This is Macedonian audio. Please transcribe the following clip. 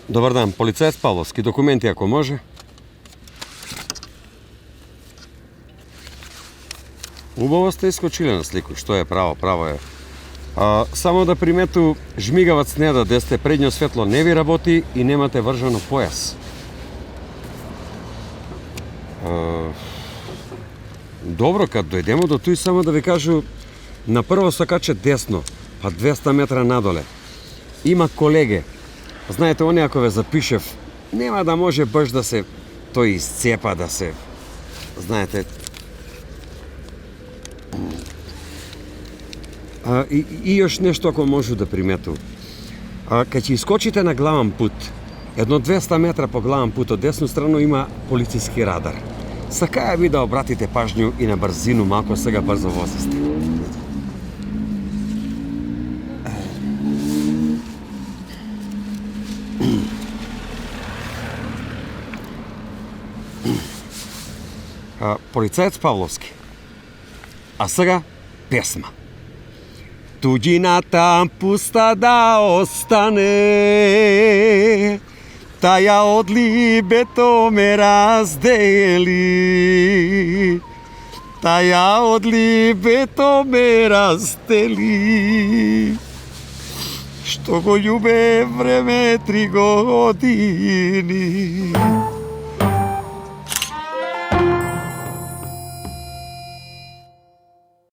Dobar dan, policajac Pavlovski, dokumenti ako može. Убаво сте искочили на слику, што е право, право е. Само да примету, жмигавац не да десте, предњо светло не ви работи и немате вржано појас. Добро, кад дојдемо до туј, само да ви кажу, на прво сакаче десно, па 200 метра надоле. Има колеге. Знаете, оне ако ве запишев, нема да може баш да се тој изцепа, да се... Знаете... И još нешто ако можу да примету. Кај ќе искочите на главен пут, едно 200 метра по главен пут од десну страну има полициски радар. Сакаја ви да обратите пажњу и на брзину, малку сега брзо возисте. Полицаец Павловски. А сега песма. Туѓината пуста да остане, таја од либето ме раздели, таја од либето ме раздели, што го љубе време 3 години.